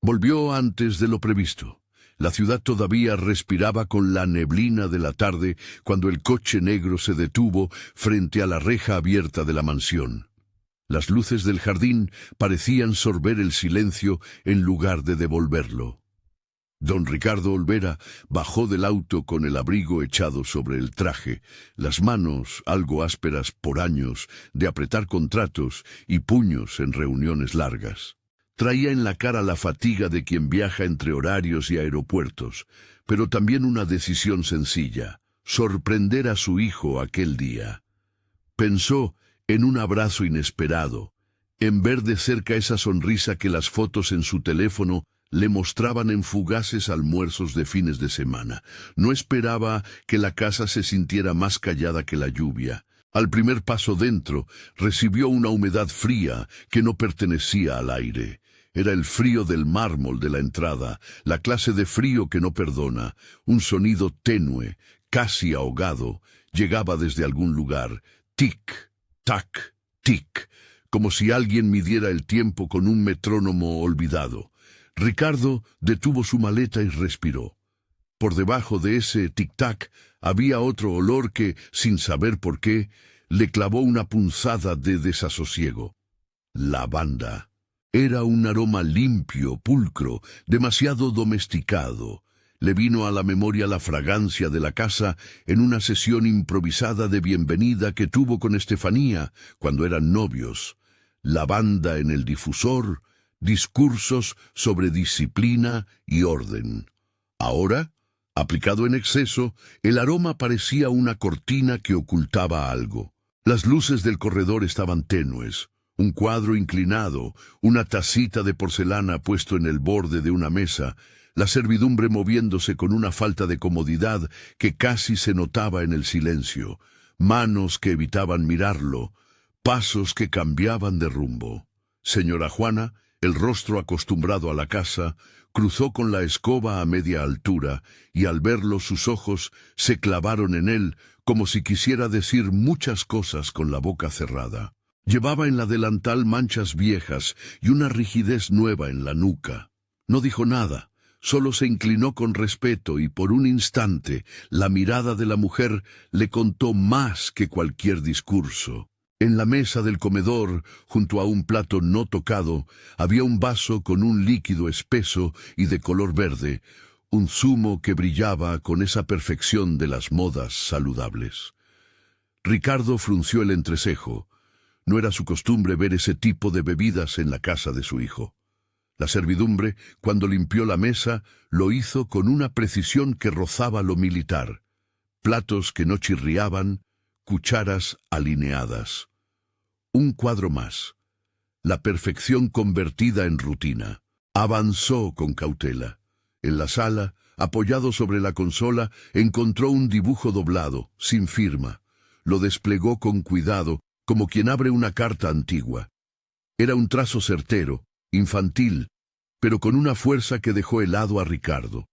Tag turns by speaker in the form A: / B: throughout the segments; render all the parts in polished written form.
A: Volvió antes de lo previsto. La ciudad todavía respiraba con la neblina de la tarde cuando el coche negro se detuvo frente a la reja abierta de la mansión. Las luces del jardín parecían sorber el silencio en lugar de devolverlo. Don Ricardo Olvera bajó del auto con el abrigo echado sobre el traje, las manos algo ásperas por años de apretar contratos y puños en reuniones largas. Traía en la cara la fatiga de quien viaja entre horarios y aeropuertos, pero también una decisión sencilla: sorprender a su hijo aquel día. Pensó en un abrazo inesperado, en ver de cerca esa sonrisa que las fotos en su teléfono le mostraban en fugaces almuerzos de fines de semana. No esperaba que la casa se sintiera más callada que la lluvia. Al primer paso dentro, recibió una humedad fría que no pertenecía al aire. Era el frío del mármol de la entrada, la clase de frío que no perdona. Un sonido tenue, casi ahogado, llegaba desde algún lugar. Tic, tac, tic, como si alguien midiera el tiempo con un metrónomo olvidado. Ricardo detuvo su maleta y respiró. Por debajo de ese tic-tac había otro olor que, sin saber por qué, le clavó una punzada de desasosiego. Lavanda. Era un aroma limpio, pulcro, demasiado domesticado. Le vino a la memoria la fragancia de la casa en una sesión improvisada de bienvenida que tuvo con Estefanía cuando eran novios. Lavanda en el difusor, discursos sobre disciplina y orden. Ahora, aplicado en exceso, el aroma parecía una cortina que ocultaba algo. Las luces del corredor estaban tenues. Un cuadro inclinado, una tacita de porcelana puesto en el borde de una mesa, la servidumbre moviéndose con una falta de comodidad que casi se notaba en el silencio, manos que evitaban mirarlo, pasos que cambiaban de rumbo. Señora Juana, el rostro acostumbrado a la casa, cruzó con la escoba a media altura, y al verlo sus ojos se clavaron en él como si quisiera decir muchas cosas con la boca cerrada. Llevaba en la delantal manchas viejas y una rigidez nueva en la nuca. No dijo nada, solo se inclinó con respeto y por un instante la mirada de la mujer le contó más que cualquier discurso. En la mesa del comedor, junto a un plato no tocado, había un vaso con un líquido espeso y de color verde, un zumo que brillaba con esa perfección de las modas saludables. Ricardo frunció el entrecejo. No era su costumbre ver ese tipo de bebidas en la casa de su hijo. La servidumbre, cuando limpió la mesa, lo hizo con una precisión que rozaba lo militar. Platos que no chirriaban, cucharas alineadas. Un cuadro más. La perfección convertida en rutina. Avanzó con cautela. En la sala, apoyado sobre la consola, encontró un dibujo doblado, sin firma. Lo desplegó con cuidado, como quien abre una carta antigua. Era un trazo certero, infantil, pero con una fuerza que dejó helado a Ricardo.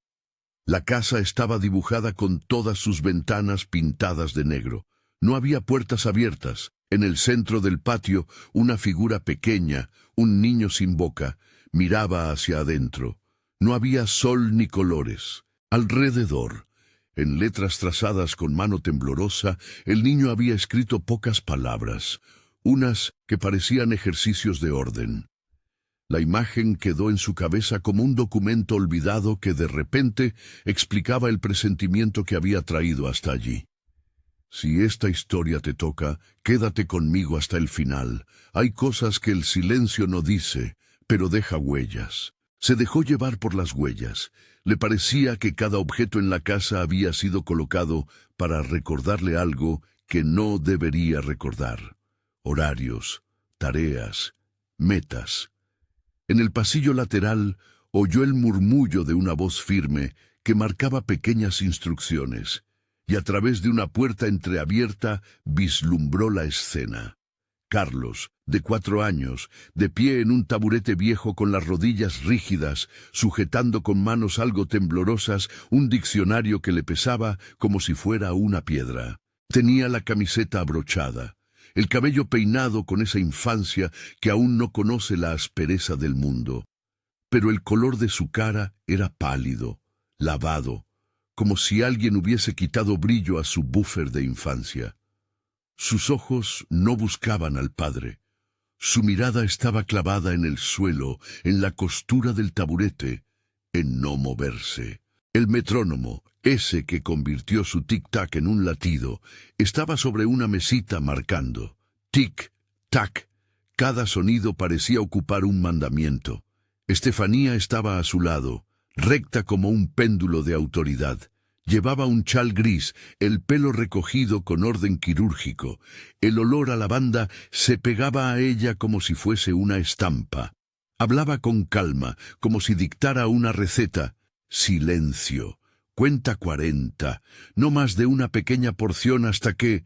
A: La casa estaba dibujada con todas sus ventanas pintadas de negro. No había puertas abiertas. En el centro del patio, una figura pequeña, un niño sin boca, miraba hacia adentro. No había sol ni colores. Alrededor, en letras trazadas con mano temblorosa, el niño había escrito pocas palabras, unas que parecían ejercicios de orden. La imagen quedó en su cabeza como un documento olvidado que de repente explicaba el presentimiento que había traído hasta allí. Si esta historia te toca, quédate conmigo hasta el final. Hay cosas que el silencio no dice, pero deja huellas. Se dejó llevar por las huellas. Le parecía que cada objeto en la casa había sido colocado para recordarle algo que no debería recordar. Horarios, tareas, metas. En el pasillo lateral oyó el murmullo de una voz firme que marcaba pequeñas instrucciones, y a través de una puerta entreabierta vislumbró la escena. Carlos, de 4 años, de pie en un taburete viejo con las rodillas rígidas, sujetando con manos algo temblorosas un diccionario que le pesaba como si fuera una piedra. Tenía la camiseta abrochada, el cabello peinado con esa infancia que aún no conoce la aspereza del mundo. pero el color de su cara era pálido, lavado, como si alguien hubiese quitado brillo a su búfer de infancia. Sus ojos no buscaban al padre. Su mirada estaba clavada en el suelo, en la costura del taburete, en no moverse. El metrónomo, ese que convirtió su tic-tac en un latido, estaba sobre una mesita marcando. Tic-tac. Cada sonido parecía ocupar un mandamiento. Estefanía estaba a su lado, recta como un péndulo de autoridad. Llevaba un chal gris, el pelo recogido con orden quirúrgico. El olor a lavanda se pegaba a ella como si fuese una estampa. Hablaba con calma, como si dictara una receta. Silencio. Cuenta 40. No más de una pequeña porción hasta que...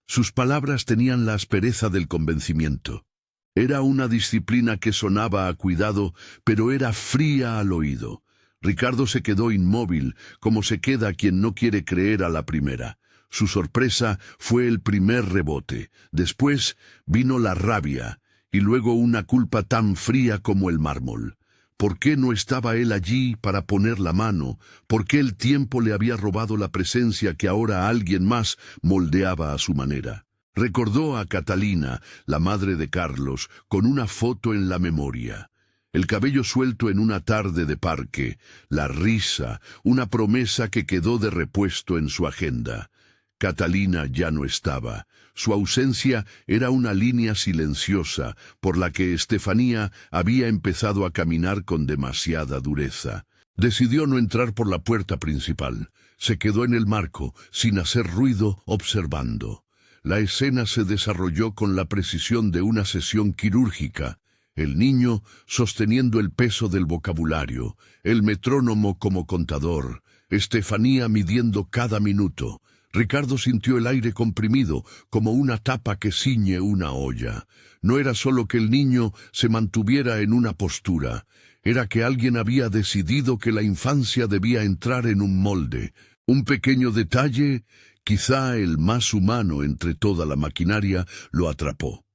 A: Sus palabras tenían la aspereza del convencimiento. Era una disciplina que sonaba a cuidado, pero era fría al oído. Ricardo se quedó inmóvil, como se queda quien no quiere creer a la primera. Su sorpresa fue el primer rebote. Después vino la rabia, y luego una culpa tan fría como el mármol. ¿Por qué no estaba él allí para poner la mano? ¿Por qué el tiempo le había robado la presencia que ahora alguien más moldeaba a su manera? Recordó a Catalina, la madre de Carlos, con una foto en la memoria. El cabello suelto en una tarde de parque, la risa, una promesa que quedó de repuesto en su agenda. Catalina ya no estaba. Su ausencia era una línea silenciosa por la que Estefanía había empezado a caminar con demasiada dureza. Decidió no entrar por la puerta principal. Se quedó en el marco, sin hacer ruido, observando. La escena se desarrolló con la precisión de una sesión quirúrgica. El niño sosteniendo el peso del vocabulario, el metrónomo como contador, Estefanía midiendo cada minuto. Ricardo sintió el aire comprimido, como una tapa que ciñe una olla. No era solo que el niño se mantuviera en una postura, era que alguien había decidido que la infancia debía entrar en un molde. Un pequeño detalle, quizá el más humano entre toda la maquinaria, lo atrapó.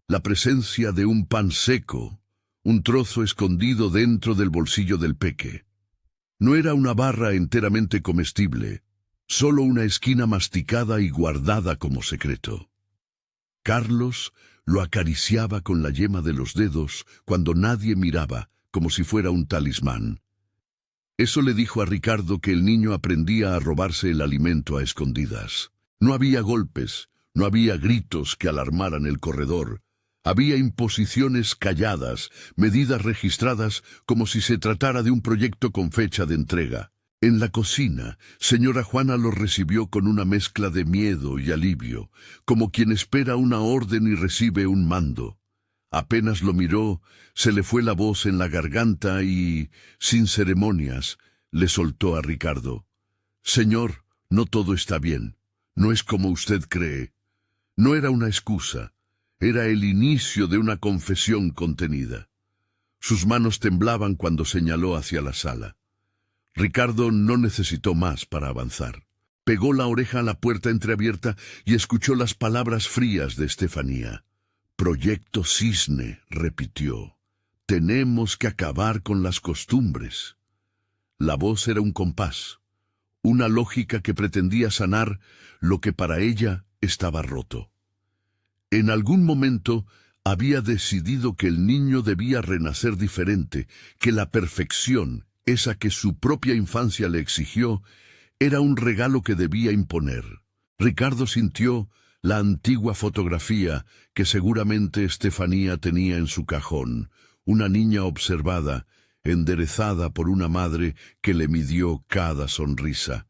A: La presencia de un pan seco, un trozo escondido dentro del bolsillo del peque. No era una barra enteramente comestible, solo una esquina masticada y guardada como secreto. Carlos lo acariciaba con la yema de los dedos cuando nadie miraba, como si fuera un talismán. Eso le dijo a Ricardo que el niño aprendía a robarse el alimento a escondidas. No había golpes, no había gritos que alarmaran el corredor. Había imposiciones calladas, medidas registradas como si se tratara de un proyecto con fecha de entrega. En la cocina, señora Juana lo recibió con una mezcla de miedo y alivio, como quien espera una orden y recibe un mando. Apenas lo miró, se le fue la voz en la garganta y, sin ceremonias, le soltó a Ricardo. «Señor, no todo está bien. No es como usted cree». No era una excusa. Era el inicio de una confesión contenida. Sus manos temblaban cuando señaló hacia la sala. Ricardo no necesitó más para avanzar. Pegó la oreja a la puerta entreabierta y escuchó las palabras frías de Estefanía. «Proyecto Cisne», repitió. «Tenemos que acabar con las costumbres». La voz era un compás, una lógica que pretendía sanar lo que para ella estaba roto. En algún momento había decidido que el niño debía renacer diferente, que la perfección, esa que su propia infancia le exigió, era un regalo que debía imponer. Ricardo sintió la antigua fotografía que seguramente Estefanía tenía en su cajón, una niña observada, enderezada por una madre que le midió cada sonrisa.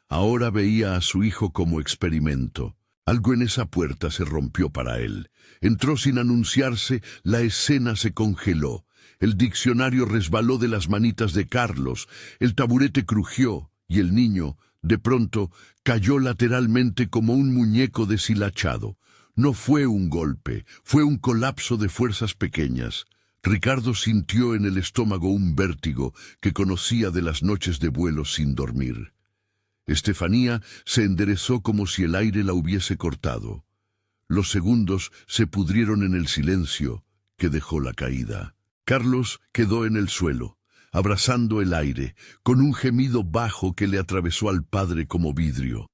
A: Ahora veía a su hijo como experimento. Algo en esa puerta se rompió para él. Entró sin anunciarse, la escena se congeló. El diccionario resbaló de las manitas de Carlos, el taburete crujió y el niño, de pronto, cayó lateralmente como un muñeco deshilachado. No fue un golpe, fue un colapso de fuerzas pequeñas. Ricardo sintió en el estómago un vértigo que conocía de las noches de vuelo sin dormir. Estefanía se enderezó como si el aire la hubiese cortado. Los segundos se pudrieron en el silencio que dejó la caída. Carlos quedó en el suelo, abrazando el aire, con un gemido bajo que le atravesó al padre como vidrio.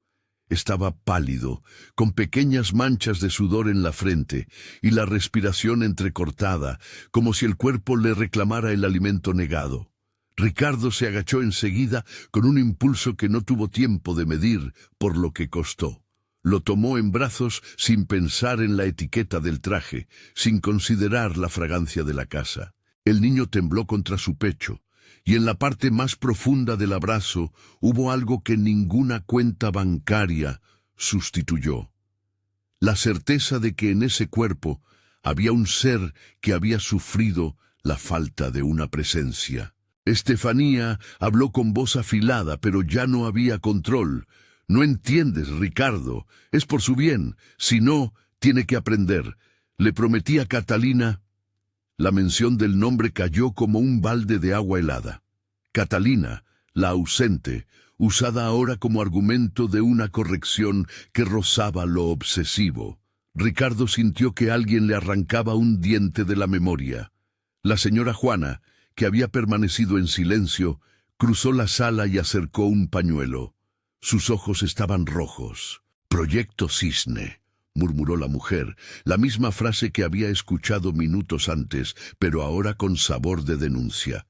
A: Estaba pálido, con pequeñas manchas de sudor en la frente y la respiración entrecortada, como si el cuerpo le reclamara el alimento negado. Ricardo se agachó enseguida con un impulso que no tuvo tiempo de medir por lo que costó. Lo tomó en brazos sin pensar en la etiqueta del traje, sin considerar la fragancia de la casa. El niño tembló contra su pecho, y en la parte más profunda del abrazo hubo algo que ninguna cuenta bancaria sustituyó. La certeza de que en ese cuerpo había un ser que había sufrido la falta de una presencia. Estefanía habló con voz afilada, pero ya no había control. «No entiendes, Ricardo. Es por su bien. Si no, tiene que aprender. Le prometí a Catalina». La mención del nombre cayó como un balde de agua helada. Catalina, la ausente, usada ahora como argumento de una corrección que rozaba lo obsesivo. Ricardo sintió que alguien le arrancaba un diente de la memoria. La señora Juana, que había permanecido en silencio, cruzó la sala y acercó un pañuelo. Sus ojos estaban rojos. «Proyecto Cisne», murmuró la mujer, la misma frase que había escuchado minutos antes, pero ahora con sabor de denuncia.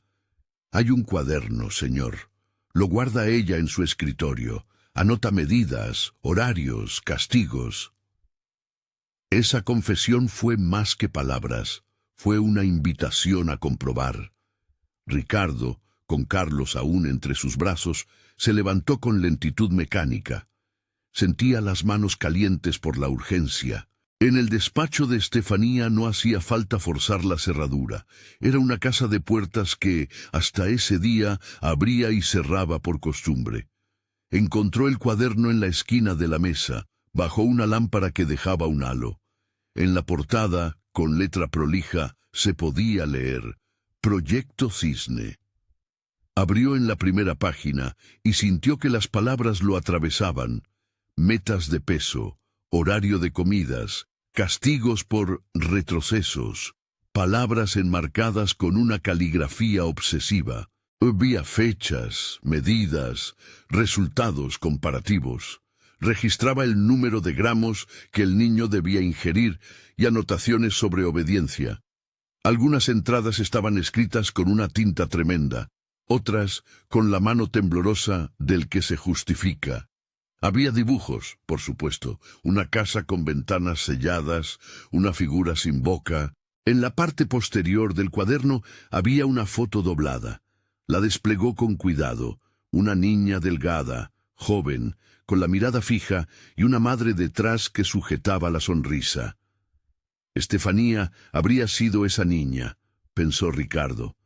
A: «Hay un cuaderno, señor. Lo guarda ella en su escritorio. Anota medidas, horarios, castigos». Esa confesión fue más que palabras. Fue una invitación a comprobar. Ricardo, con Carlos aún entre sus brazos, se levantó con lentitud mecánica. Sentía las manos calientes por la urgencia. En el despacho de Estefanía no hacía falta forzar la cerradura. Era una casa de puertas que, hasta ese día, abría y cerraba por costumbre. Encontró el cuaderno en la esquina de la mesa, bajo una lámpara que dejaba un halo. En la portada, con letra prolija, se podía leer «Proyecto Cisne». Abrió en la primera página y sintió que las palabras lo atravesaban. Metas de peso, horario de comidas, castigos por retrocesos, palabras enmarcadas con una caligrafía obsesiva. Había fechas, medidas, resultados comparativos. Registraba el número de gramos que el niño debía ingerir y anotaciones sobre obediencia. Algunas entradas estaban escritas con una tinta tremenda, otras con la mano temblorosa del que se justifica. Había dibujos, por supuesto, una casa con ventanas selladas, una figura sin boca. En la parte posterior del cuaderno había una foto doblada. La desplegó con cuidado, una niña delgada, joven, con la mirada fija y una madre detrás que sujetaba la sonrisa. Estefanía habría sido esa niña, pensó Ricardo.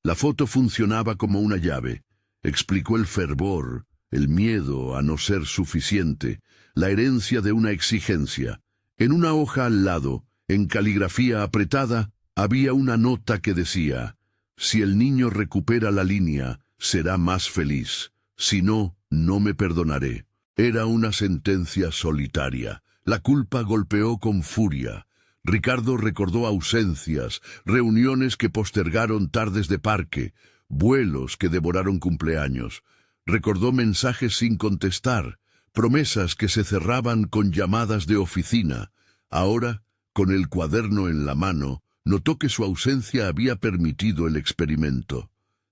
A: La foto funcionaba como una llave. Explicó el fervor, el miedo a no ser suficiente, la herencia de una exigencia. En una hoja al lado, en caligrafía apretada, había una nota que decía: «Si el niño recupera la línea, será más feliz. Si no, no me perdonaré». Era una sentencia solitaria. La culpa golpeó con furia. Ricardo recordó ausencias, reuniones que postergaron tardes de parque, vuelos que devoraron cumpleaños. Recordó mensajes sin contestar, promesas que se cerraban con llamadas de oficina. Ahora, con el cuaderno en la mano, notó que su ausencia había permitido el experimento.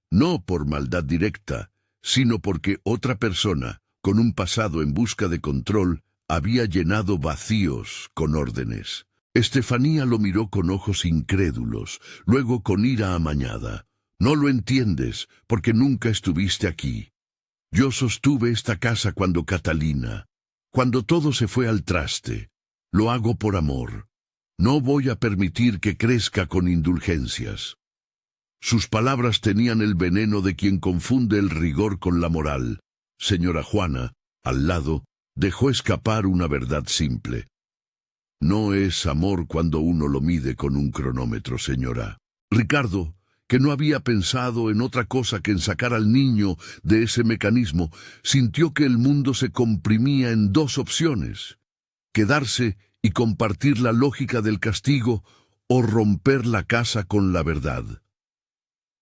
A: No por maldad directa, sino porque otra persona, con un pasado en busca de control, había llenado vacíos con órdenes. Estefanía lo miró con ojos incrédulos, luego con ira amañada. «No lo entiendes, porque nunca estuviste aquí. Yo sostuve esta casa cuando Catalina, cuando todo se fue al traste. Lo hago por amor. No voy a permitir que crezca con indulgencias». Sus palabras tenían el veneno de quien confunde el rigor con la moral. Señora Juana, al lado, dejó escapar una verdad simple. «No es amor cuando uno lo mide con un cronómetro, señora». Ricardo, que no había pensado en otra cosa que en sacar al niño de ese mecanismo, sintió que el mundo se comprimía en dos opciones: quedarse y compartir la lógica del castigo o romper la casa con la verdad.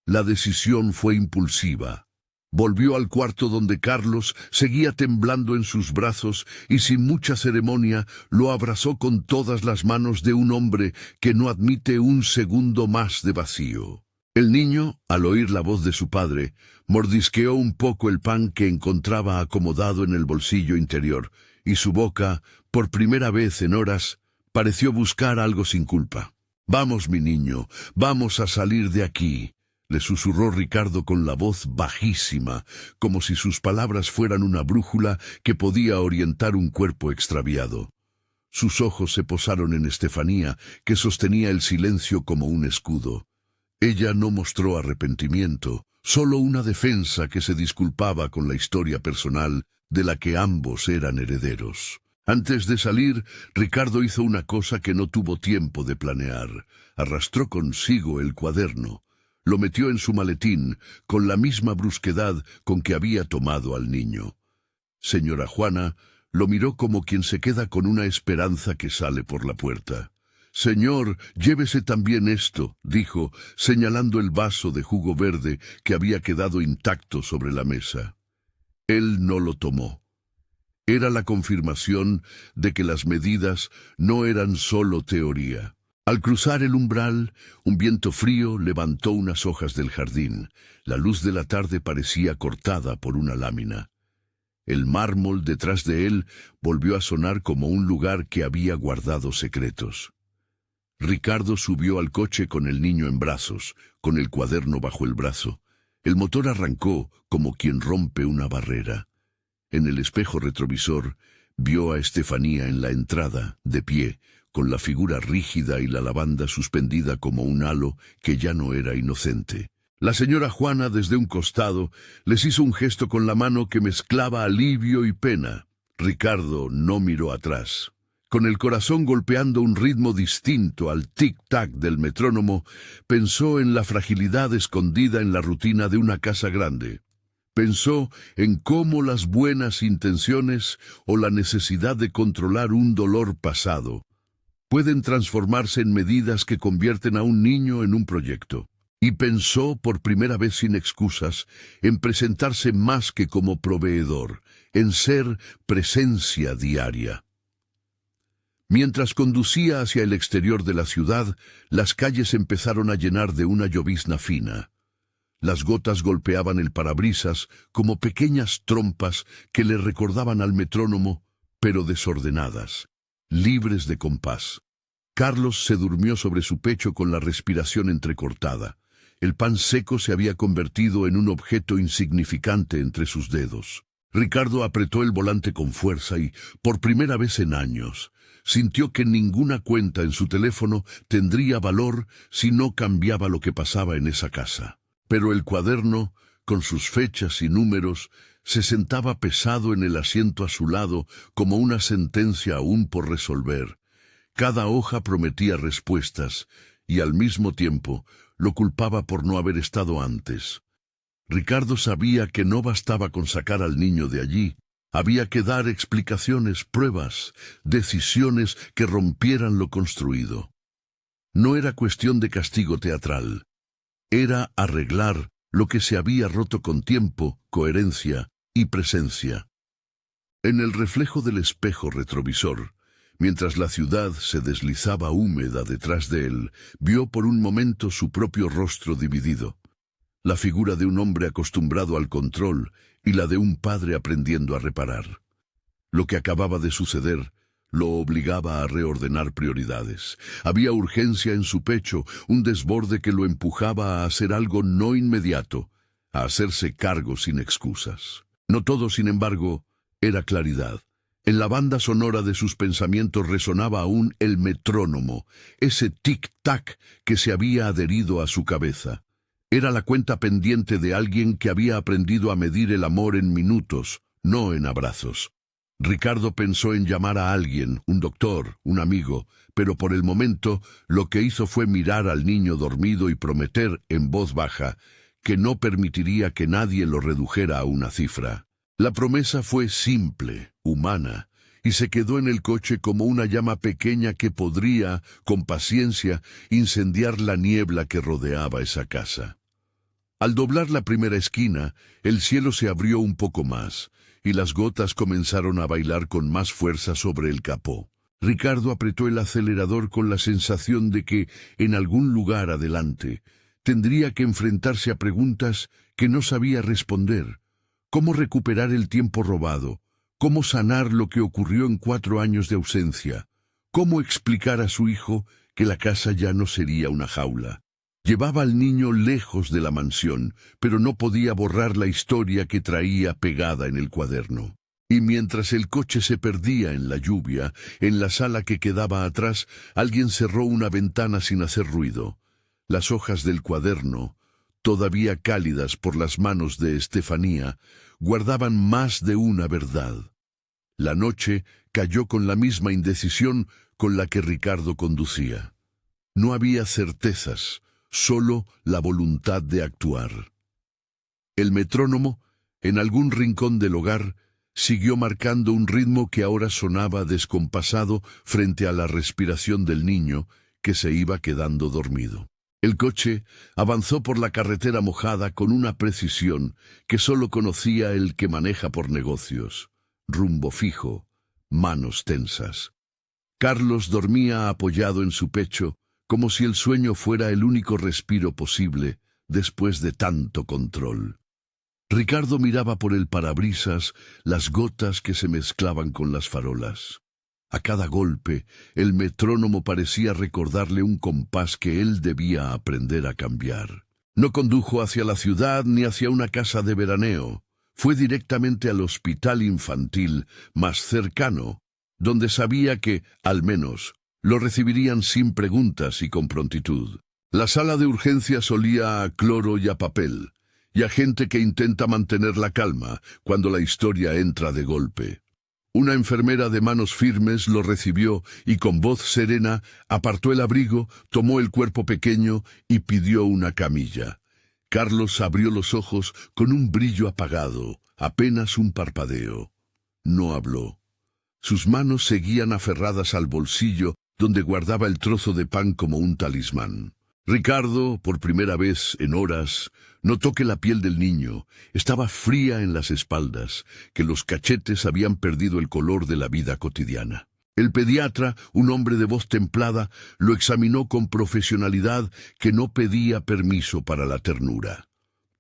A: La decisión fue impulsiva. Volvió al cuarto donde Carlos seguía temblando en sus brazos y sin mucha ceremonia lo abrazó con todas las manos de un hombre que no admite un segundo más de vacío. El niño, al oír la voz de su padre, mordisqueó un poco el pan que encontraba acomodado en el bolsillo interior, y su boca, por primera vez en horas, pareció buscar algo sin culpa. «Vamos, mi niño, vamos a salir de aquí», le susurró Ricardo con la voz bajísima, como si sus palabras fueran una brújula que podía orientar un cuerpo extraviado. Sus ojos se posaron en Estefanía, que sostenía el silencio como un escudo. Ella no mostró arrepentimiento, solo una defensa que se disculpaba con la historia personal de la que ambos eran herederos. Antes de salir, Ricardo hizo una cosa que no tuvo tiempo de planear. Arrastró consigo el cuaderno. Lo metió en su maletín con la misma brusquedad con que había tomado al niño. Señora Juana lo miró como quien se queda con una esperanza que sale por la puerta. «Señor, llévese también esto», dijo, señalando el vaso de jugo verde que había quedado intacto sobre la mesa. Él no lo tomó. Era la confirmación de que las medidas no eran solo teoría. Al cruzar el umbral, un viento frío levantó unas hojas del jardín. La luz de la tarde parecía cortada por una lámina. El mármol detrás de él volvió a sonar como un lugar que había guardado secretos. Ricardo subió al coche con el niño en brazos, con el cuaderno bajo el brazo. El motor arrancó como quien rompe una barrera. En el espejo retrovisor vio a Estefanía en la entrada, de pie, con la figura rígida y la lavanda suspendida como un halo que ya no era inocente. La señora Juana, desde un costado, les hizo un gesto con la mano que mezclaba alivio y pena. Ricardo no miró atrás. Con el corazón golpeando un ritmo distinto al tic-tac del metrónomo, pensó en la fragilidad escondida en la rutina de una casa grande. Pensó en cómo las buenas intenciones o la necesidad de controlar un dolor pasado pueden transformarse en medidas que convierten a un niño en un proyecto. Y pensó, por primera vez sin excusas, en presentarse más que como proveedor, en ser presencia diaria. Mientras conducía hacia el exterior de la ciudad, las calles empezaron a llenar de una llovizna fina. Las gotas golpeaban el parabrisas como pequeñas trompas que le recordaban al metrónomo, pero desordenadas, libres de compás. Carlos se durmió sobre su pecho con la respiración entrecortada. El pan seco se había convertido en un objeto insignificante entre sus dedos. Ricardo apretó el volante con fuerza y, por primera vez en años, sintió que ninguna cuenta en su teléfono tendría valor si no cambiaba lo que pasaba en esa casa. Pero el cuaderno, con sus fechas y números, se sentaba pesado en el asiento a su lado como una sentencia aún por resolver. Cada hoja prometía respuestas y al mismo tiempo lo culpaba por no haber estado antes. Ricardo sabía que no bastaba con sacar al niño de allí. Había que dar explicaciones, pruebas, decisiones que rompieran lo construido. No era cuestión de castigo teatral. Era arreglar lo que se había roto con tiempo, coherencia y presencia. En el reflejo del espejo retrovisor, mientras la ciudad se deslizaba húmeda detrás de él, vio por un momento su propio rostro dividido. La figura de un hombre acostumbrado al control y la de un padre aprendiendo a reparar. Lo que acababa de suceder lo obligaba a reordenar prioridades. Había urgencia en su pecho, un desborde que lo empujaba a hacer algo no inmediato, a hacerse cargo sin excusas. No todo, sin embargo, era claridad. En la banda sonora de sus pensamientos resonaba aún el metrónomo, ese tic-tac que se había adherido a su cabeza. Era la cuenta pendiente de alguien que había aprendido a medir el amor en minutos, no en abrazos. Ricardo pensó en llamar a alguien, un doctor, un amigo, pero por el momento lo que hizo fue mirar al niño dormido y prometer, en voz baja, que no permitiría que nadie lo redujera a una cifra. La promesa fue simple, humana, y se quedó en el coche como una llama pequeña que podría, con paciencia, incendiar la niebla que rodeaba esa casa. Al doblar la primera esquina, el cielo se abrió un poco más, y las gotas comenzaron a bailar con más fuerza sobre el capó. Ricardo apretó el acelerador con la sensación de que, en algún lugar adelante, tendría que enfrentarse a preguntas que no sabía responder. ¿Cómo recuperar el tiempo robado? ¿Cómo sanar lo que ocurrió en 4 años de ausencia? ¿Cómo explicar a su hijo que la casa ya no sería una jaula? Llevaba al niño lejos de la mansión, pero no podía borrar la historia que traía pegada en el cuaderno. Y mientras el coche se perdía en la lluvia, en la sala que quedaba atrás, alguien cerró una ventana sin hacer ruido. Las hojas del cuaderno, todavía cálidas por las manos de Estefanía, guardaban más de una verdad. La noche cayó con la misma indecisión con la que Ricardo conducía. No había certezas, solo la voluntad de actuar. El metrónomo, en algún rincón del hogar, siguió marcando un ritmo que ahora sonaba descompasado frente a la respiración del niño que se iba quedando dormido. El coche avanzó por la carretera mojada con una precisión que solo conocía el que maneja por negocios. Rumbo fijo, manos tensas. Carlos dormía apoyado en su pecho, como si el sueño fuera el único respiro posible después de tanto control. Ricardo miraba por el parabrisas las gotas que se mezclaban con las farolas. A cada golpe, el metrónomo parecía recordarle un compás que él debía aprender a cambiar. No condujo hacia la ciudad ni hacia una casa de veraneo. Fue directamente al hospital infantil más cercano, donde sabía que, al menos, lo recibirían sin preguntas y con prontitud. La sala de urgencias olía a cloro y a papel, y a gente que intenta mantener la calma cuando la historia entra de golpe. Una enfermera de manos firmes lo recibió y con voz serena apartó el abrigo, tomó el cuerpo pequeño y pidió una camilla. Carlos abrió los ojos con un brillo apagado, apenas un parpadeo. No habló. Sus manos seguían aferradas al bolsillo donde guardaba el trozo de pan como un talismán. Ricardo, por primera vez en horas, notó que la piel del niño estaba fría en las espaldas, que los cachetes habían perdido el color de la vida cotidiana. El pediatra, un hombre de voz templada, lo examinó con profesionalidad que no pedía permiso para la ternura.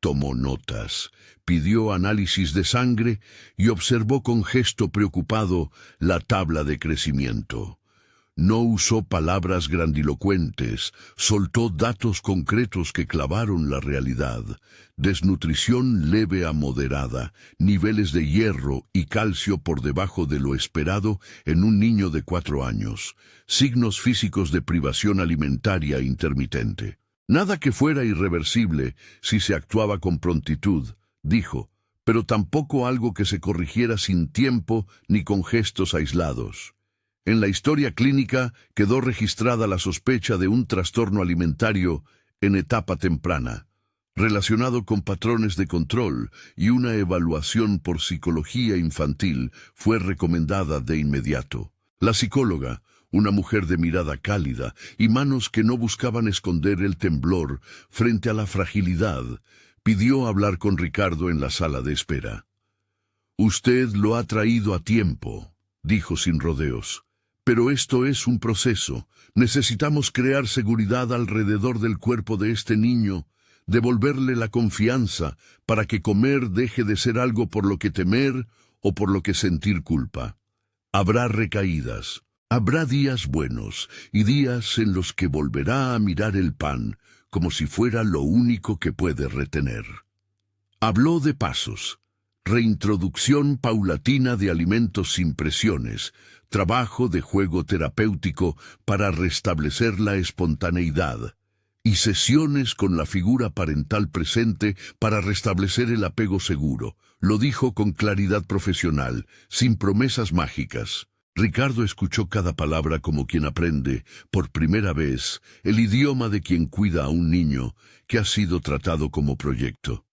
A: Tomó notas, pidió análisis de sangre y observó con gesto preocupado la tabla de crecimiento. No usó palabras grandilocuentes, soltó datos concretos que clavaron la realidad. Desnutrición leve a moderada, niveles de hierro y calcio por debajo de lo esperado en un niño de 4 años, signos físicos de privación alimentaria intermitente. Nada que fuera irreversible si se actuaba con prontitud, dijo, pero tampoco algo que se corrigiera sin tiempo ni con gestos aislados. En la historia clínica quedó registrada la sospecha de un trastorno alimentario en etapa temprana, relacionado con patrones de control, y una evaluación por psicología infantil fue recomendada de inmediato. La psicóloga, una mujer de mirada cálida y manos que no buscaban esconder el temblor frente a la fragilidad, pidió hablar con Ricardo en la sala de espera. «Usted lo ha traído a tiempo», dijo sin rodeos. «Pero esto es un proceso. Necesitamos crear seguridad alrededor del cuerpo de este niño, devolverle la confianza para que comer deje de ser algo por lo que temer o por lo que sentir culpa. Habrá recaídas, habrá días buenos y días en los que volverá a mirar el pan como si fuera lo único que puede retener». Habló de pasos, reintroducción paulatina de alimentos sin presiones, trabajo de juego terapéutico para restablecer la espontaneidad, y sesiones con la figura parental presente para restablecer el apego seguro. Lo dijo con claridad profesional, sin promesas mágicas. Ricardo escuchó cada palabra como quien aprende, por primera vez, el idioma de quien cuida a un niño que ha sido tratado como proyecto.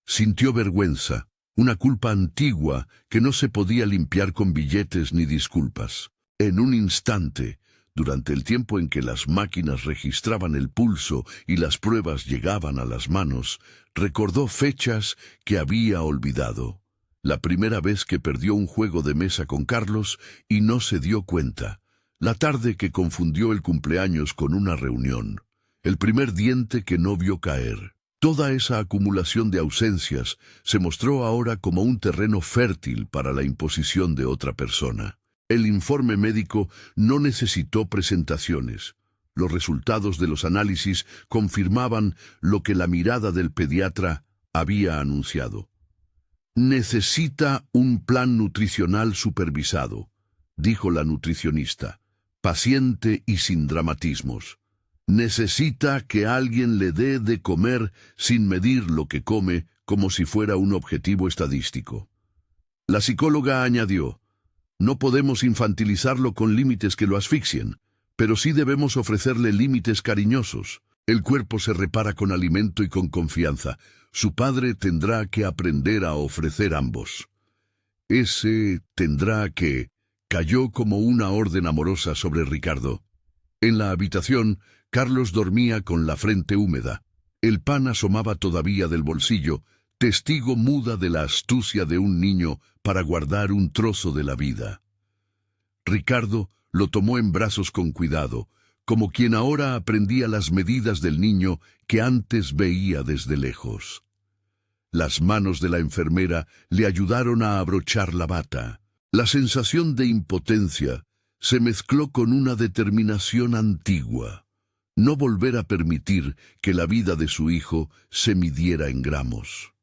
A: Sintió vergüenza, una culpa antigua que no se podía limpiar con billetes ni disculpas. En un instante, Durante el tiempo en que las máquinas registraban el pulso y las pruebas llegaban a las manos, recordó fechas que había olvidado. La primera vez que perdió un juego de mesa con Carlos y no se dio cuenta. La tarde que confundió el cumpleaños con una reunión. El primer diente que no vio caer. Toda esa acumulación de ausencias se mostró ahora como un terreno fértil para la imposición de otra persona. El informe médico no necesitó presentaciones. Los resultados de los análisis confirmaban lo que la mirada del pediatra había anunciado. Necesita un plan nutricional supervisado, dijo la nutricionista, paciente y sin dramatismos. Necesita que alguien le dé de comer sin medir lo que come como si fuera un objetivo estadístico. La psicóloga añadió, no podemos infantilizarlo con límites que lo asfixien, pero sí debemos ofrecerle límites cariñosos. El cuerpo se repara con alimento y con confianza. Su padre tendrá que aprender a ofrecer ambos. Ese tendrá que cayó como una orden amorosa sobre Ricardo. En la habitación, Carlos dormía con la frente húmeda. El pan asomaba todavía del bolsillo, testigo muda de la astucia de un niño para guardar un trozo de la vida. Ricardo lo tomó en brazos con cuidado, como quien ahora aprendía las medidas del niño que antes veía desde lejos. Las manos de la enfermera le ayudaron a abrochar la bata. La sensación de impotencia se mezcló con una determinación antigua. No volver a permitir que la vida de su hijo se midiera en gramos.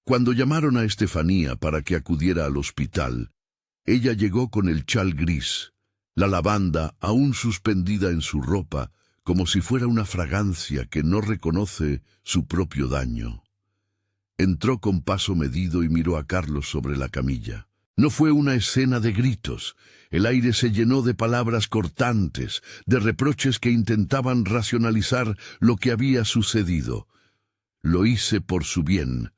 A: Cuando llamaron a Estefanía para que acudiera al hospital, ella llegó con el chal gris, la lavanda aún suspendida en su ropa, como si fuera una fragancia que no reconoce su propio daño. Entró con paso medido y miró a Carlos sobre la camilla. No fue una escena de gritos. El aire se llenó de palabras cortantes, de reproches que intentaban racionalizar lo que había sucedido. Lo hice por su bien,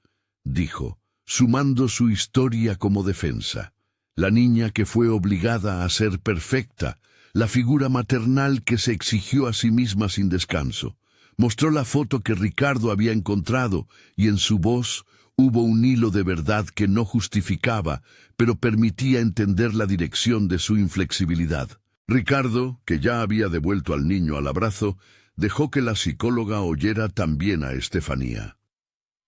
A: dijo, sumando su historia como defensa. La niña que fue obligada a ser perfecta, la figura maternal que se exigió a sí misma sin descanso. Mostró la foto que Ricardo había encontrado y en su voz hubo un hilo de verdad que no justificaba, pero permitía entender la dirección de su inflexibilidad. Ricardo, que ya había devuelto al niño al abrazo, dejó que la psicóloga oyera también a Estefanía.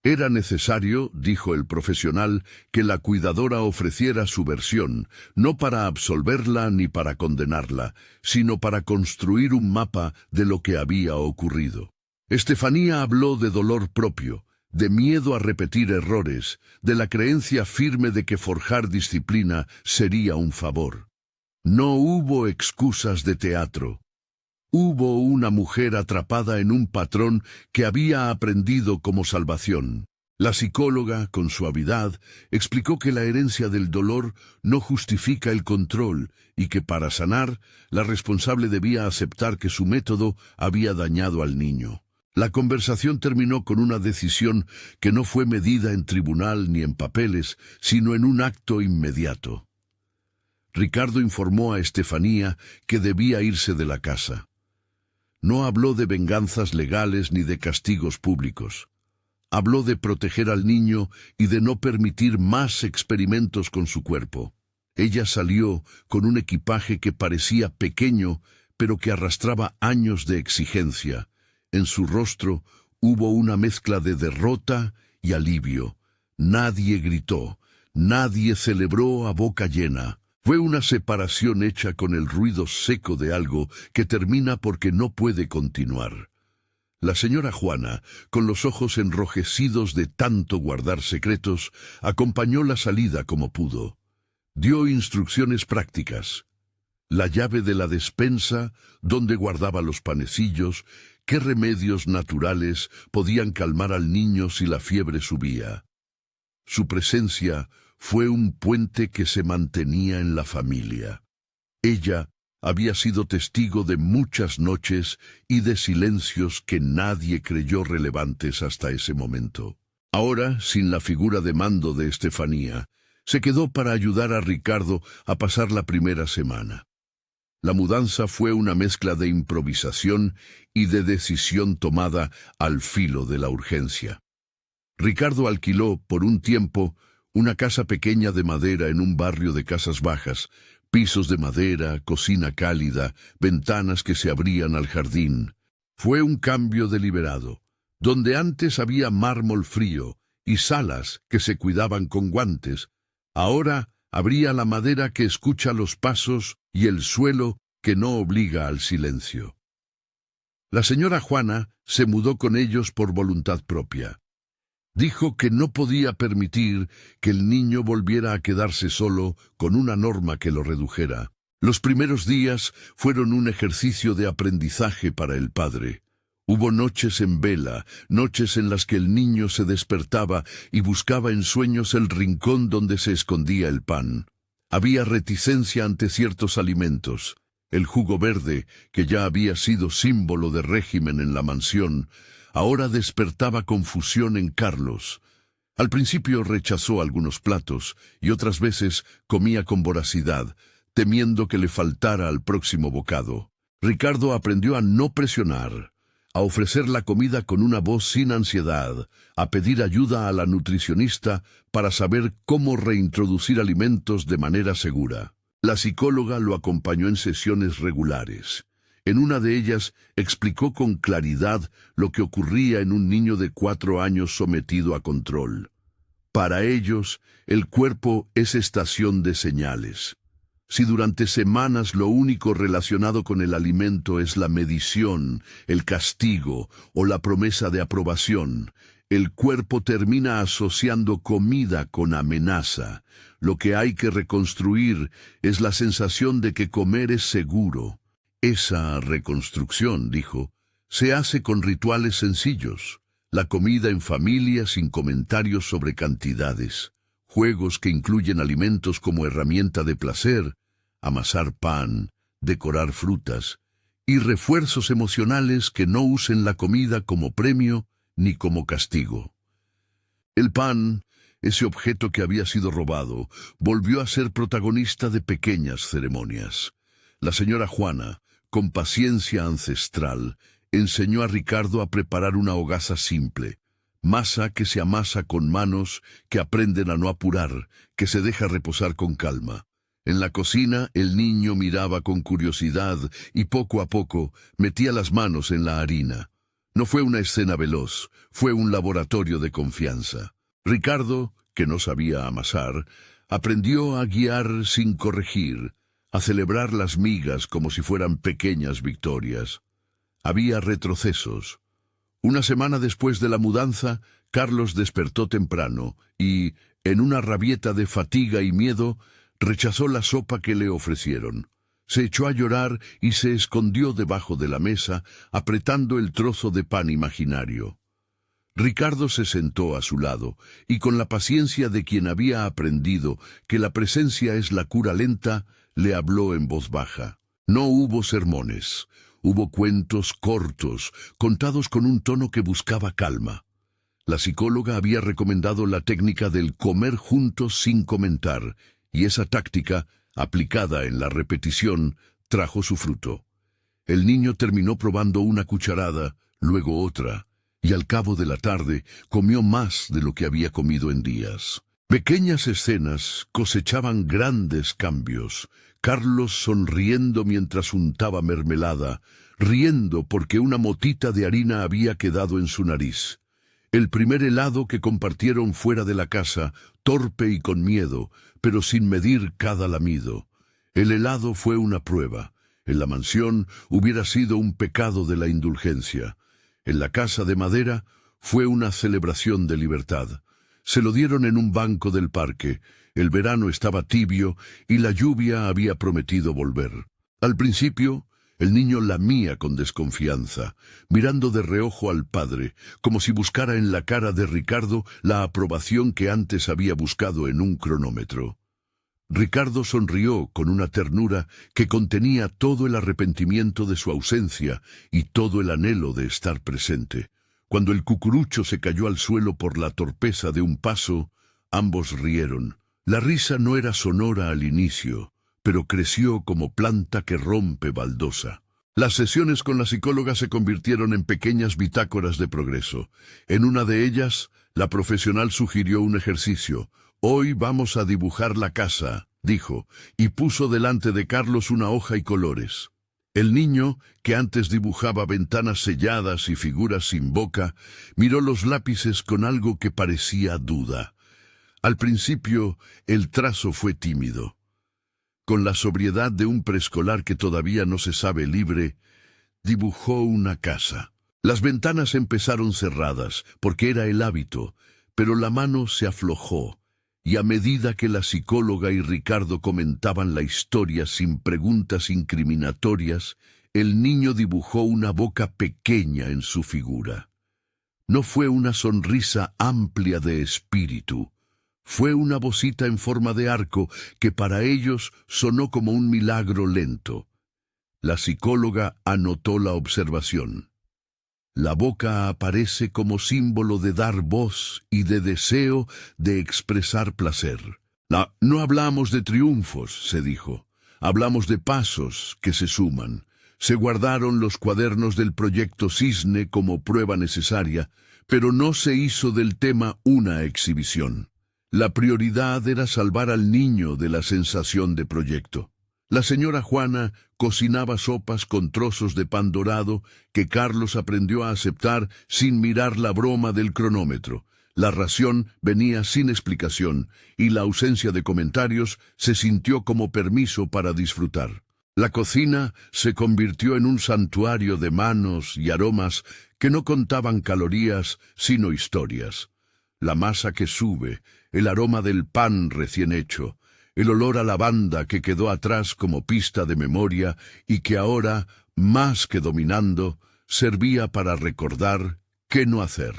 A: Era necesario, dijo el profesional, que la cuidadora ofreciera su versión, no para absolverla ni para condenarla, sino para construir un mapa de lo que había ocurrido. Estefanía habló de dolor propio, de miedo a repetir errores, de la creencia firme de que forjar disciplina sería un favor. No hubo excusas de teatro. Hubo una mujer atrapada en un patrón que había aprendido como salvación. La psicóloga, con suavidad, explicó que la herencia del dolor no justifica el control y que para sanar, la responsable debía aceptar que su método había dañado al niño. La conversación terminó con una decisión que no fue medida en tribunal ni en papeles, sino en un acto inmediato. Ricardo informó a Estefanía que debía irse de la casa. No habló de venganzas legales ni de castigos públicos. Habló de proteger al niño y de no permitir más experimentos con su cuerpo. Ella salió con un equipaje que parecía pequeño, pero que arrastraba años de exigencia. En su rostro hubo una mezcla de derrota y alivio. Nadie gritó, nadie celebró a boca llena. Fue una separación hecha con el ruido seco de algo que termina porque no puede continuar. La señora Juana, con los ojos enrojecidos de tanto guardar secretos, acompañó la salida como pudo. Dio instrucciones prácticas. La llave de la despensa, donde guardaba los panecillos, qué remedios naturales podían calmar al niño si la fiebre subía. Su presencia fue un puente que se mantenía en la familia. Ella había sido testigo de muchas noches y de silencios que nadie creyó relevantes hasta ese momento. Ahora, sin la figura de mando de Estefanía, se quedó para ayudar a Ricardo a pasar la primera semana. La mudanza fue una mezcla de improvisación y de decisión tomada al filo de la urgencia. Ricardo alquiló, por un tiempo, una casa pequeña de madera en un barrio de casas bajas, pisos de madera, cocina cálida, ventanas que se abrían al jardín. Fue un cambio deliberado. Donde antes había mármol frío y salas que se cuidaban con guantes, ahora habría la madera que escucha los pasos y el suelo que no obliga al silencio. La señora Juana se mudó con ellos por voluntad propia. Dijo que no podía permitir que el niño volviera a quedarse solo con una norma que lo redujera. Los primeros días fueron un ejercicio de aprendizaje para el padre. Hubo noches en vela, noches en las que el niño se despertaba y buscaba en sueños el rincón donde se escondía el pan. Había reticencia ante ciertos alimentos. El jugo verde, que ya había sido símbolo de régimen en la mansión, ahora despertaba confusión en Carlos. Al principio rechazó algunos platos y otras veces comía con voracidad, temiendo que le faltara al próximo bocado. Ricardo aprendió a no presionar, a ofrecer la comida con una voz sin ansiedad, a pedir ayuda a la nutricionista para saber cómo reintroducir alimentos de manera segura. La psicóloga lo acompañó en sesiones regulares. En una de ellas explicó con claridad lo que ocurría en un niño de 4 años sometido a control. Para ellos, el cuerpo es estación de señales. Si durante semanas lo único relacionado con el alimento es la medición, el castigo o la promesa de aprobación, el cuerpo termina asociando comida con amenaza. Lo que hay que reconstruir es la sensación de que comer es seguro. Esa reconstrucción, dijo, se hace con rituales sencillos. La comida en familia sin comentarios sobre cantidades, juegos que incluyen alimentos como herramienta de placer, amasar pan, decorar frutas, y refuerzos emocionales que no usen la comida como premio ni como castigo. El pan, ese objeto que había sido robado, volvió a ser protagonista de pequeñas ceremonias. La señora Juana, con paciencia ancestral, enseñó a Ricardo a preparar una hogaza simple, masa que se amasa con manos que aprenden a no apurar, que se deja reposar con calma. En la cocina el niño miraba con curiosidad y poco a poco metía las manos en la harina. No fue una escena veloz, fue un laboratorio de confianza. Ricardo, que no sabía amasar, aprendió a guiar sin corregir, a celebrar las migas como si fueran pequeñas victorias. Había retrocesos. Una semana después de la mudanza, Carlos despertó temprano y, en una rabieta de fatiga y miedo, rechazó la sopa que le ofrecieron. Se echó a llorar y se escondió debajo de la mesa, apretando el trozo de pan imaginario. Ricardo se sentó a su lado, y con la paciencia de quien había aprendido que la presencia es la cura lenta, le habló en voz baja. No hubo sermones, hubo cuentos cortos, contados con un tono que buscaba calma. La psicóloga había recomendado la técnica del comer juntos sin comentar, y esa táctica, aplicada en la repetición, trajo su fruto. El niño terminó probando una cucharada, luego otra, y al cabo de la tarde comió más de lo que había comido en días. Pequeñas escenas cosechaban grandes cambios. Carlos sonriendo mientras untaba mermelada, riendo porque una motita de harina había quedado en su nariz. El primer helado que compartieron fuera de la casa, torpe y con miedo, pero sin medir cada lamido. El helado fue una prueba. En la mansión hubiera sido un pecado de la indulgencia. En la casa de madera fue una celebración de libertad. Se lo dieron en un banco del parque. El verano estaba tibio y la lluvia había prometido volver. Al principio, el niño lamía con desconfianza, mirando de reojo al padre, como si buscara en la cara de Ricardo la aprobación que antes había buscado en un cronómetro. Ricardo sonrió con una ternura que contenía todo el arrepentimiento de su ausencia y todo el anhelo de estar presente. Cuando el cucurucho se cayó al suelo por la torpeza de un paso, ambos rieron. La risa no era sonora al inicio, pero creció como planta que rompe baldosa. Las sesiones con la psicóloga se convirtieron en pequeñas bitácoras de progreso. En una de ellas, la profesional sugirió un ejercicio. «Hoy vamos a dibujar la casa», dijo, y puso delante de Carlos una hoja y colores. El niño, que antes dibujaba ventanas selladas y figuras sin boca, miró los lápices con algo que parecía duda. Al principio, el trazo fue tímido. Con la sobriedad de un preescolar que todavía no se sabe libre, dibujó una casa. Las ventanas empezaron cerradas, porque era el hábito, pero la mano se aflojó, y a medida que la psicóloga y Ricardo comentaban la historia sin preguntas incriminatorias, el niño dibujó una boca pequeña en su figura. No fue una sonrisa amplia de espíritu. Fue una bocita en forma de arco que para ellos sonó como un milagro lento. La psicóloga anotó la observación. La boca aparece como símbolo de dar voz y de deseo de expresar placer. No hablamos de triunfos, se dijo. Hablamos de pasos que se suman. Se guardaron los cuadernos del proyecto Cisne como prueba necesaria, pero no se hizo del tema una exhibición. La prioridad era salvar al niño de la sensación de proyecto. La señora Juana cocinaba sopas con trozos de pan dorado que Carlos aprendió a aceptar sin mirar la broma del cronómetro. La ración venía sin explicación y la ausencia de comentarios se sintió como permiso para disfrutar. La cocina se convirtió en un santuario de manos y aromas que no contaban calorías, sino historias. La masa que sube, el aroma del pan recién hecho, el olor a lavanda que quedó atrás como pista de memoria y que ahora, más que dominando, servía para recordar qué no hacer.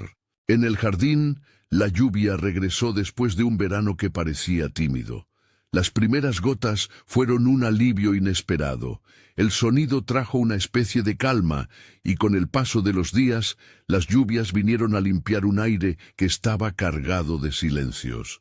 A: En el jardín, la lluvia regresó después de un verano que parecía tímido. Las primeras gotas fueron un alivio inesperado. El sonido trajo una especie de calma, y con el paso de los días, las lluvias vinieron a limpiar un aire que estaba cargado de silencios.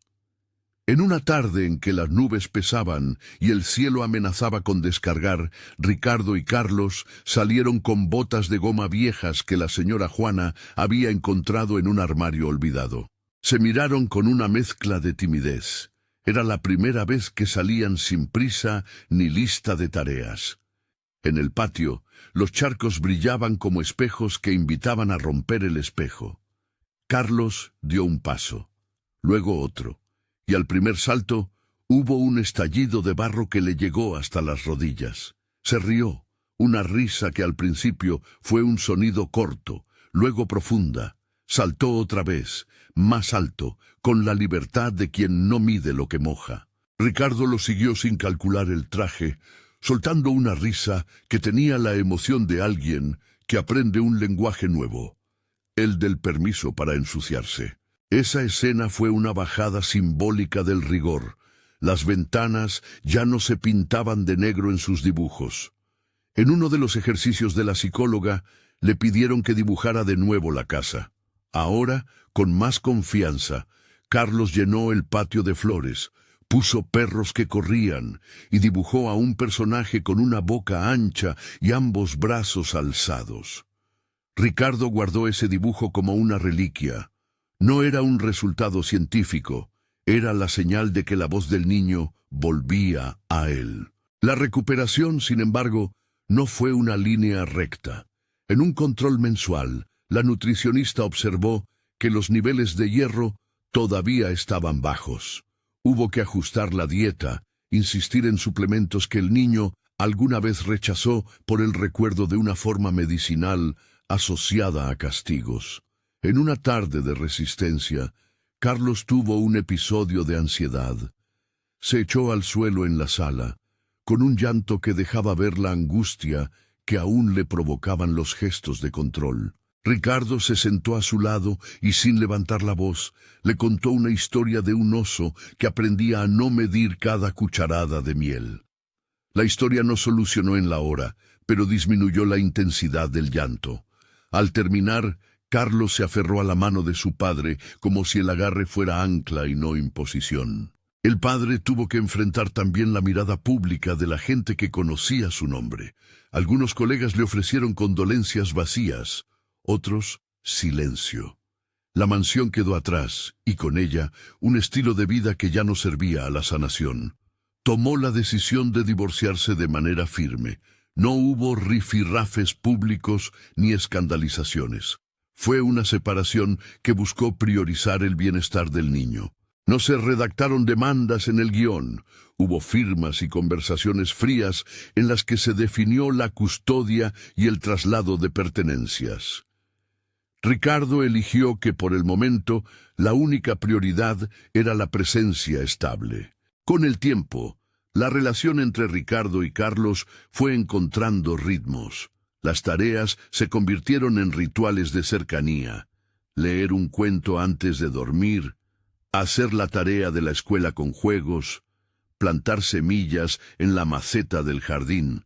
A: En una tarde en que las nubes pesaban y el cielo amenazaba con descargar, Ricardo y Carlos salieron con botas de goma viejas que la señora Juana había encontrado en un armario olvidado. Se miraron con una mezcla de timidez. Era la primera vez que salían sin prisa ni lista de tareas. En el patio, los charcos brillaban como espejos que invitaban a romper el espejo. Carlos dio un paso, luego otro, y al primer salto hubo un estallido de barro que le llegó hasta las rodillas. Se rió, una risa que al principio fue un sonido corto, luego profunda. Saltó otra vez, más alto, con la libertad de quien no mide lo que moja. Ricardo lo siguió sin calcular el traje, soltando una risa que tenía la emoción de alguien que aprende un lenguaje nuevo, el del permiso para ensuciarse. Esa escena fue una bajada simbólica del rigor. Las ventanas ya no se pintaban de negro en sus dibujos. En uno de los ejercicios de la psicóloga, le pidieron que dibujara de nuevo la casa. Ahora, con más confianza, Carlos llenó el patio de flores, puso perros que corrían y dibujó a un personaje con una boca ancha y ambos brazos alzados. Ricardo guardó ese dibujo como una reliquia. No era un resultado científico, era la señal de que la voz del niño volvía a él. La recuperación, sin embargo, no fue una línea recta. En un control mensual, la nutricionista observó que los niveles de hierro todavía estaban bajos. Hubo que ajustar la dieta, insistir en suplementos que el niño alguna vez rechazó por el recuerdo de una forma medicinal asociada a castigos. En una tarde de resistencia, Carlos tuvo un episodio de ansiedad. Se echó al suelo en la sala, con un llanto que dejaba ver la angustia que aún le provocaban los gestos de control. Ricardo se sentó a su lado y sin levantar la voz, le contó una historia de un oso que aprendía a no medir cada cucharada de miel. La historia no solucionó en la hora, pero disminuyó la intensidad del llanto. Al terminar, Carlos se aferró a la mano de su padre como si el agarre fuera ancla y no imposición. El padre tuvo que enfrentar también la mirada pública de la gente que conocía su nombre. Algunos colegas le ofrecieron condolencias vacías, otros silencio. La mansión quedó atrás, y con ella un estilo de vida que ya no servía a la sanación. Tomó la decisión de divorciarse de manera firme. No hubo rifirrafes públicos ni escandalizaciones. Fue una separación que buscó priorizar el bienestar del niño. No se redactaron demandas en el guión. Hubo firmas y conversaciones frías en las que se definió la custodia y el traslado de pertenencias. Ricardo eligió que por el momento la única prioridad era la presencia estable. Con el tiempo, la relación entre Ricardo y Carlos fue encontrando ritmos. Las tareas se convirtieron en rituales de cercanía. Leer un cuento antes de dormir, hacer la tarea de la escuela con juegos, plantar semillas en la maceta del jardín.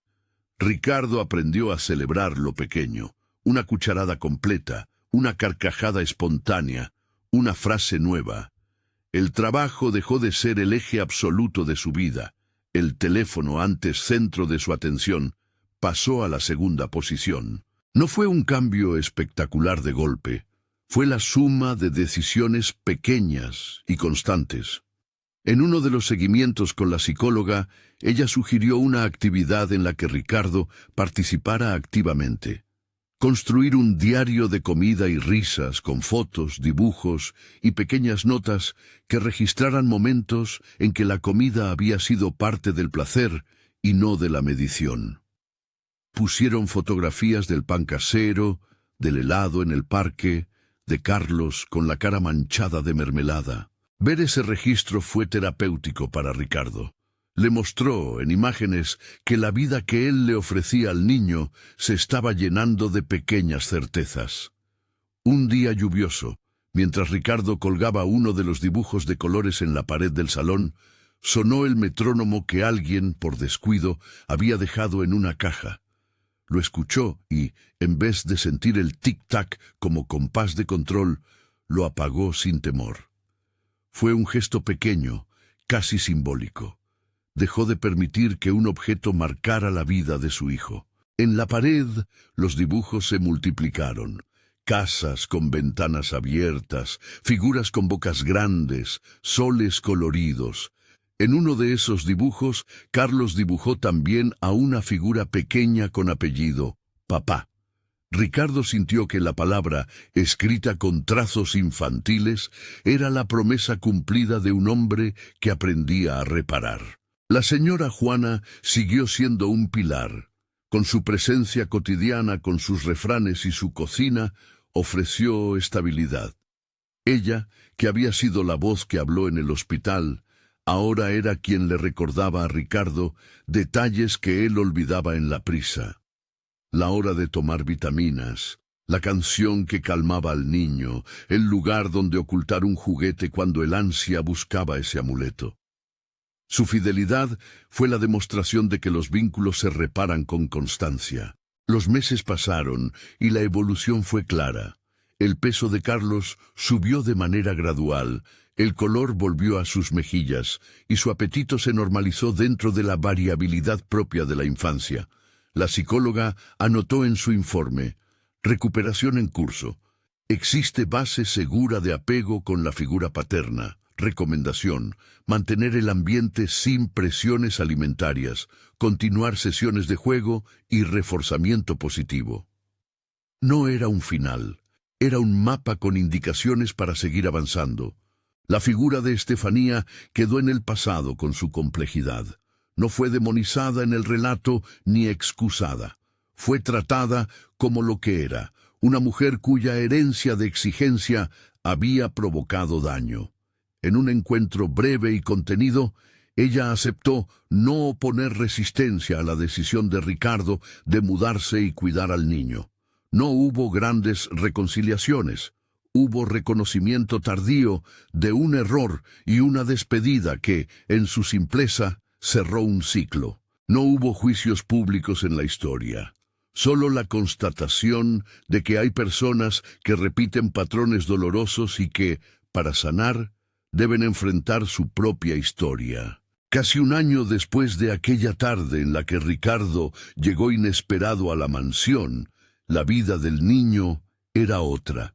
A: Ricardo aprendió a celebrar lo pequeño, una cucharada completa, una carcajada espontánea, una frase nueva. El trabajo dejó de ser el eje absoluto de su vida. El teléfono, antes centro de su atención, pasó a la segunda posición. No fue un cambio espectacular de golpe. Fue la suma de decisiones pequeñas y constantes. En uno de los seguimientos con la psicóloga, ella sugirió una actividad en la que Ricardo participara activamente. Construir un diario de comida y risas con fotos, dibujos y pequeñas notas que registraran momentos en que la comida había sido parte del placer y no de la medición. Pusieron fotografías del pan casero, del helado en el parque, de Carlos con la cara manchada de mermelada. Ver ese registro fue terapéutico para Ricardo. Le mostró en imágenes que la vida que él le ofrecía al niño se estaba llenando de pequeñas certezas. Un día lluvioso, mientras Ricardo colgaba uno de los dibujos de colores en la pared del salón, sonó el metrónomo que alguien, por descuido, había dejado en una caja. Lo escuchó y, en vez de sentir el tic-tac como compás de control, lo apagó sin temor. Fue un gesto pequeño, casi simbólico. Dejó de permitir que un objeto marcara la vida de su hijo. En la pared, los dibujos se multiplicaron. Casas con ventanas abiertas, figuras con bocas grandes, soles coloridos. En uno de esos dibujos, Carlos dibujó también a una figura pequeña con apellido, Papá. Ricardo sintió que la palabra, escrita con trazos infantiles, era la promesa cumplida de un hombre que aprendía a reparar. La señora Juana siguió siendo un pilar. Con su presencia cotidiana, con sus refranes y su cocina, ofreció estabilidad. Ella, que había sido la voz que habló en el hospital, ahora era quien le recordaba a Ricardo detalles que él olvidaba en la prisa. La hora de tomar vitaminas, la canción que calmaba al niño, el lugar donde ocultar un juguete cuando el ansia buscaba ese amuleto. Su fidelidad fue la demostración de que los vínculos se reparan con constancia. Los meses pasaron y la evolución fue clara. El peso de Carlos subió de manera gradual, el color volvió a sus mejillas y su apetito se normalizó dentro de la variabilidad propia de la infancia. La psicóloga anotó en su informe: recuperación en curso. Existe base segura de apego con la figura paterna. Recomendación: mantener el ambiente sin presiones alimentarias, continuar sesiones de juego y reforzamiento positivo. No era un final, era un mapa con indicaciones para seguir avanzando. La figura de Estefanía quedó en el pasado con su complejidad. No fue demonizada en el relato ni excusada. Fue tratada como lo que era, una mujer cuya herencia de exigencia había provocado daño. En un encuentro breve y contenido, ella aceptó no oponer resistencia a la decisión de Ricardo de mudarse y cuidar al niño. No hubo grandes reconciliaciones. Hubo reconocimiento tardío de un error y una despedida que, en su simpleza, cerró un ciclo. No hubo juicios públicos en la historia. Solo la constatación de que hay personas que repiten patrones dolorosos y que, para sanar, deben enfrentar su propia historia. Casi un año después de aquella tarde en la que Ricardo llegó inesperado a la mansión, la vida del niño era otra.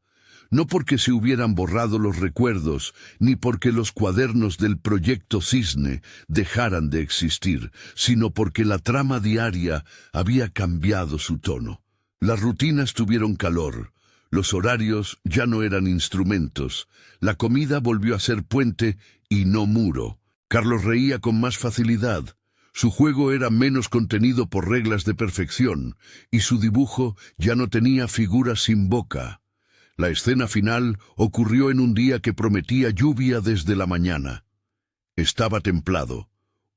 A: No porque se hubieran borrado los recuerdos, ni porque los cuadernos del Proyecto Cisne dejaran de existir, sino porque la trama diaria había cambiado su tono. Las rutinas tuvieron calor, los horarios ya no eran instrumentos, la comida volvió a ser puente y no muro. Carlos reía con más facilidad, su juego era menos contenido por reglas de perfección, y su dibujo ya no tenía figuras sin boca. La escena final ocurrió en un día que prometía lluvia desde la mañana. Estaba templado,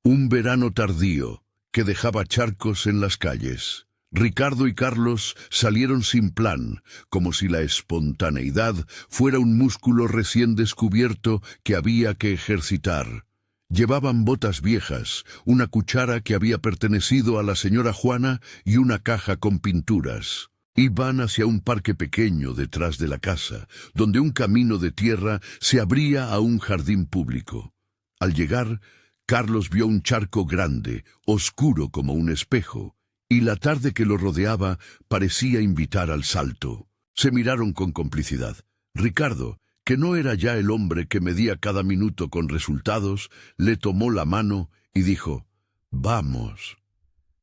A: un verano tardío que dejaba charcos en las calles. Ricardo y Carlos salieron sin plan, como si la espontaneidad fuera un músculo recién descubierto que había que ejercitar. Llevaban botas viejas, una cuchara que había pertenecido a la señora Juana y una caja con pinturas. Iban hacia un parque pequeño detrás de la casa, donde un camino de tierra se abría a un jardín público. Al llegar, Carlos vio un charco grande, oscuro como un espejo, y la tarde que lo rodeaba parecía invitar al salto. Se miraron con complicidad. Ricardo, que no era ya el hombre que medía cada minuto con resultados, le tomó la mano y dijo: «Vamos».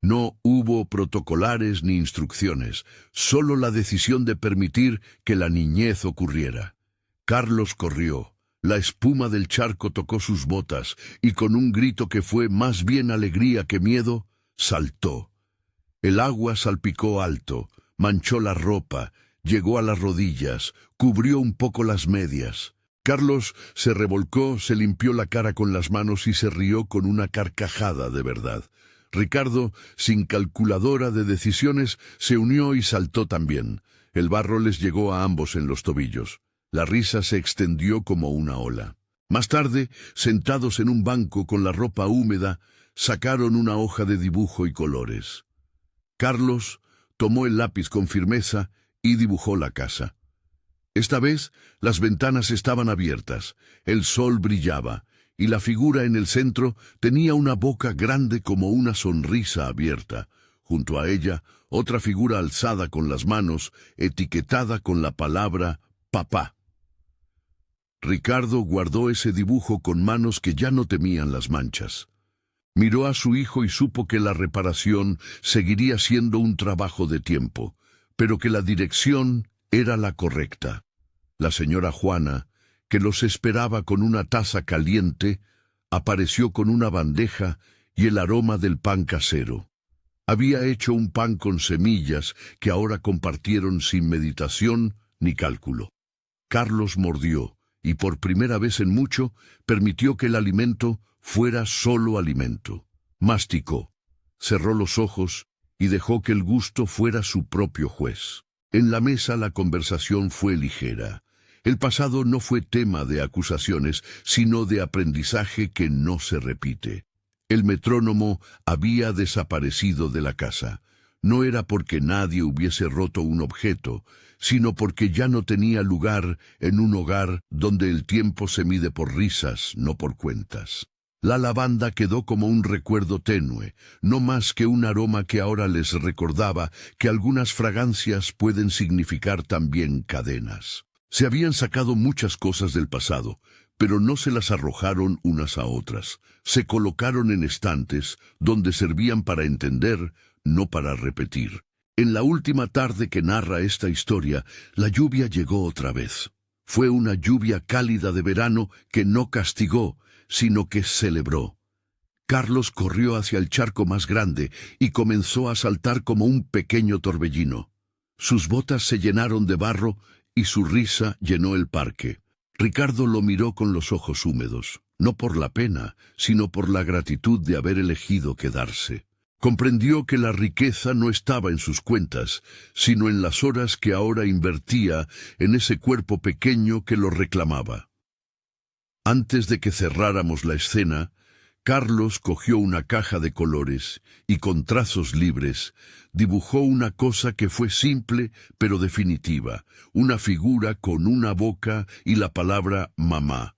A: No hubo protocolares ni instrucciones, solo la decisión de permitir que la niñez ocurriera. Carlos corrió, la espuma del charco tocó sus botas, y con un grito que fue más bien alegría que miedo, saltó. El agua salpicó alto, manchó la ropa, llegó a las rodillas, cubrió un poco las medias. Carlos se revolcó, se limpió la cara con las manos y se rió con una carcajada de verdad. Ricardo, sin calculadora de decisiones, se unió y saltó también. El barro les llegó a ambos en los tobillos. La risa se extendió como una ola. Más tarde, sentados en un banco con la ropa húmeda, sacaron una hoja de dibujo y colores. Carlos tomó el lápiz con firmeza y dibujó la casa. Esta vez, las ventanas estaban abiertas, el sol brillaba, y la figura en el centro tenía una boca grande como una sonrisa abierta. Junto a ella, otra figura alzada con las manos, etiquetada con la palabra «papá». Ricardo guardó ese dibujo con manos que ya no temían las manchas. Miró a su hijo y supo que la reparación seguiría siendo un trabajo de tiempo, pero que la dirección era la correcta. La señora Juana, que los esperaba con una taza caliente, apareció con una bandeja y el aroma del pan casero. Había hecho un pan con semillas que ahora compartieron sin meditación ni cálculo. Carlos mordió, y por primera vez en mucho, permitió que el alimento fuera solo alimento. Masticó, cerró los ojos y dejó que el gusto fuera su propio juez. En la mesa la conversación fue ligera. El pasado no fue tema de acusaciones, sino de aprendizaje que no se repite. El metrónomo había desaparecido de la casa. No era porque nadie hubiese roto un objeto, sino porque ya no tenía lugar en un hogar donde el tiempo se mide por risas, no por cuentas. La lavanda quedó como un recuerdo tenue, no más que un aroma que ahora les recordaba que algunas fragancias pueden significar también cadenas. Se habían sacado muchas cosas del pasado, pero no se las arrojaron unas a otras. Se colocaron en estantes donde servían para entender, no para repetir. En la última tarde que narra esta historia, la lluvia llegó otra vez. Fue una lluvia cálida de verano que no castigó, sino que celebró. Carlos corrió hacia el charco más grande y comenzó a saltar como un pequeño torbellino. Sus botas se llenaron de barro y su risa llenó el parque. Ricardo lo miró con los ojos húmedos, no por la pena, sino por la gratitud de haber elegido quedarse. Comprendió que la riqueza no estaba en sus cuentas, sino en las horas que ahora invertía en ese cuerpo pequeño que lo reclamaba. Antes de que cerráramos la escena, Carlos cogió una caja de colores y con trazos libres dibujó una cosa que fue simple pero definitiva, una figura con una boca y la palabra mamá,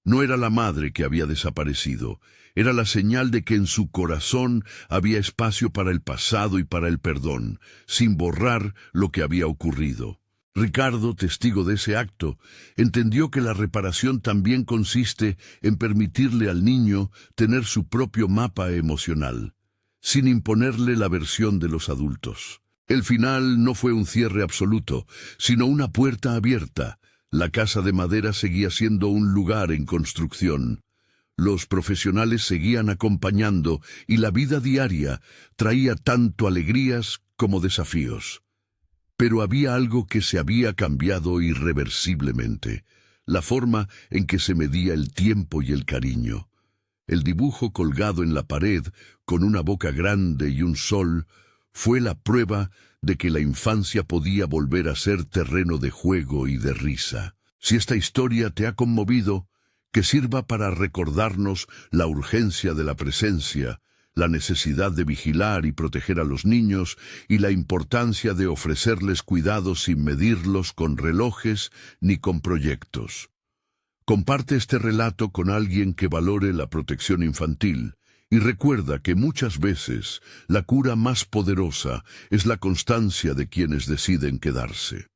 A: No era la madre que había desaparecido, era la señal de que en su corazón había espacio para el pasado y para el perdón, sin borrar lo que había ocurrido. Ricardo, testigo de ese acto, entendió que la reparación también consiste en permitirle al niño tener su propio mapa emocional, sin imponerle la versión de los adultos. El final no fue un cierre absoluto, sino una puerta abierta. La casa de madera seguía siendo un lugar en construcción. Los profesionales seguían acompañando y la vida diaria traía tanto alegrías como desafíos. Pero había algo que se había cambiado irreversiblemente, la forma en que se medía el tiempo y el cariño. El dibujo colgado en la pared, con una boca grande y un sol, fue la prueba de que la infancia podía volver a ser terreno de juego y de risa. Si esta historia te ha conmovido, que sirva para recordarnos la urgencia de la presencia, la necesidad de vigilar y proteger a los niños y la importancia de ofrecerles cuidados sin medirlos con relojes ni con proyectos. Comparte este relato con alguien que valore la protección infantil y recuerda que muchas veces la cura más poderosa es la constancia de quienes deciden quedarse.